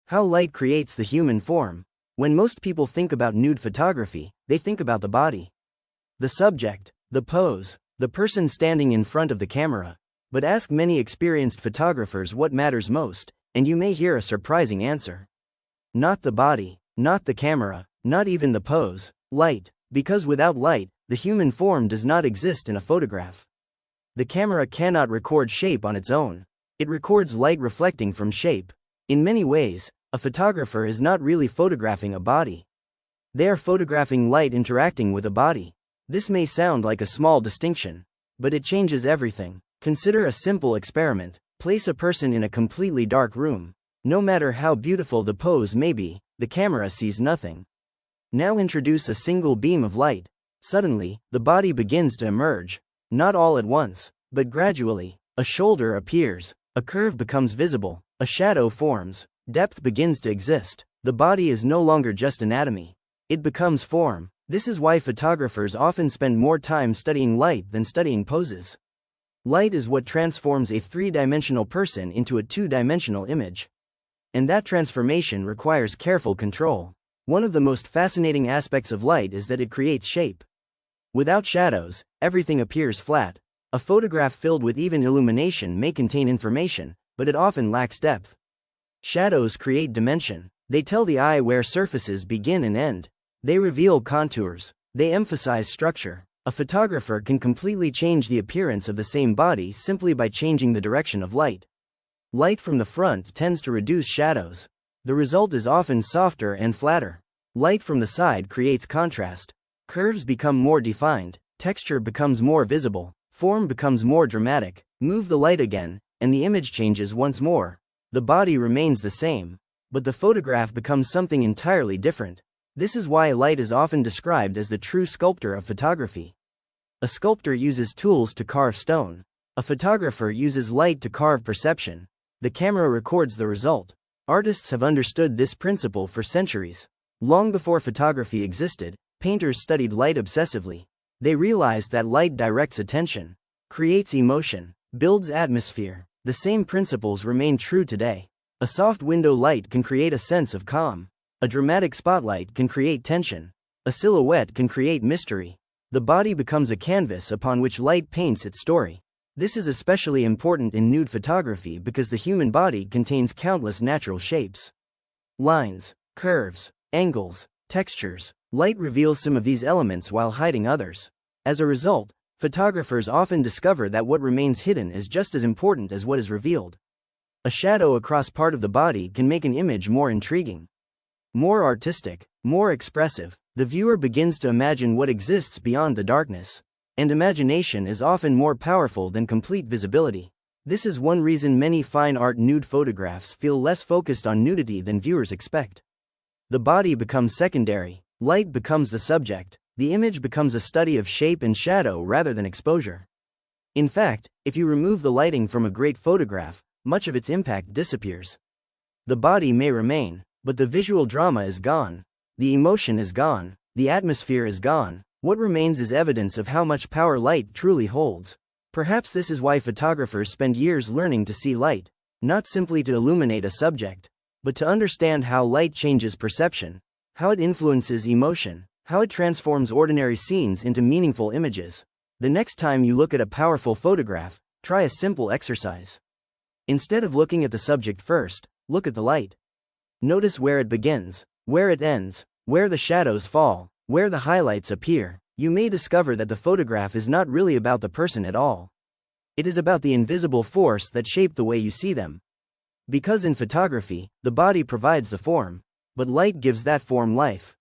How light creates the human form. When most people think about nude photography, they think about the body, the subject, the pose, the person standing in front of the camera. But ask many experienced photographers what matters most, and you may hear a surprising answer. Not the body, not the camera, not even the pose, light. Because without light, the human form does not exist in a photograph. The camera cannot record shape on its own. It records light reflecting from shape. In many ways, a photographer is not really photographing a body. They are photographing light interacting with a body. This may sound like a small distinction, but it changes everything. Consider a simple experiment. Place a person in a completely dark room. No matter how beautiful the pose may be, the camera sees nothing. Now introduce a single beam of light. Suddenly, the body begins to emerge. Not all at once, but gradually. A shoulder appears, a curve becomes visible, a shadow forms, depth begins to exist. The body is no longer just anatomy. It becomes form. This is why photographers often spend more time studying light than studying poses. Light is what transforms a three-dimensional person into a two-dimensional image. And that transformation requires careful control. One of the most fascinating aspects of light is that it creates shape. Without shadows, everything appears flat. A photograph filled with even illumination may contain information, but it often lacks depth. Shadows create dimension. They tell the eye where surfaces begin and end. They reveal contours. They emphasize structure. A photographer can completely change the appearance of the same body simply by changing the direction of light. Light from the front tends to reduce shadows. The result is often softer and flatter. Light from the side creates contrast. Curves become more defined. Texture becomes more visible. Form becomes more dramatic. Move the light again, and the image changes once more. The body remains the same, but the photograph becomes something entirely different. This is why light is often described as the true sculptor of photography. A sculptor uses tools to carve stone. A photographer uses light to carve perception. The camera records the result. Artists have understood this principle for centuries. Long before photography existed, painters studied light obsessively. They realized that light directs attention, creates emotion, builds atmosphere. The same principles remain true today. A soft window light can create a sense of calm. A dramatic spotlight can create tension. A silhouette can create mystery. The body becomes a canvas upon which light paints its story. This is especially important in nude photography because the human body contains countless natural shapes. Lines, curves, angles, textures. Light reveals some of these elements while hiding others. As a result, photographers often discover that what remains hidden is just as important as what is revealed. A shadow across part of the body can make an image more intriguing, more artistic, more expressive. The viewer begins to imagine what exists beyond the darkness. And imagination is often more powerful than complete visibility. This is one reason many fine art nude photographs feel less focused on nudity than viewers expect. The body becomes secondary. Light becomes the subject. The image becomes a study of shape and shadow rather than exposure. In fact, if you remove the lighting from a great photograph, much of its impact disappears. The body may remain, but the visual drama is gone. The emotion is gone. The atmosphere is gone. What remains is evidence of how much power light truly holds. Perhaps this is why photographers spend years learning to see light, not simply to illuminate a subject, but to understand how light changes perception, how it influences emotion, how it transforms ordinary scenes into meaningful images. The next time you look at a powerful photograph, try a simple exercise. Instead of looking at the subject first, look at the light. Notice where it begins, where it ends, where the shadows fall, where the highlights appear. You may discover that the photograph is not really about the person at all. It is about the invisible force that shaped the way you see them. Because in photography, the body provides the form, but light gives that form life.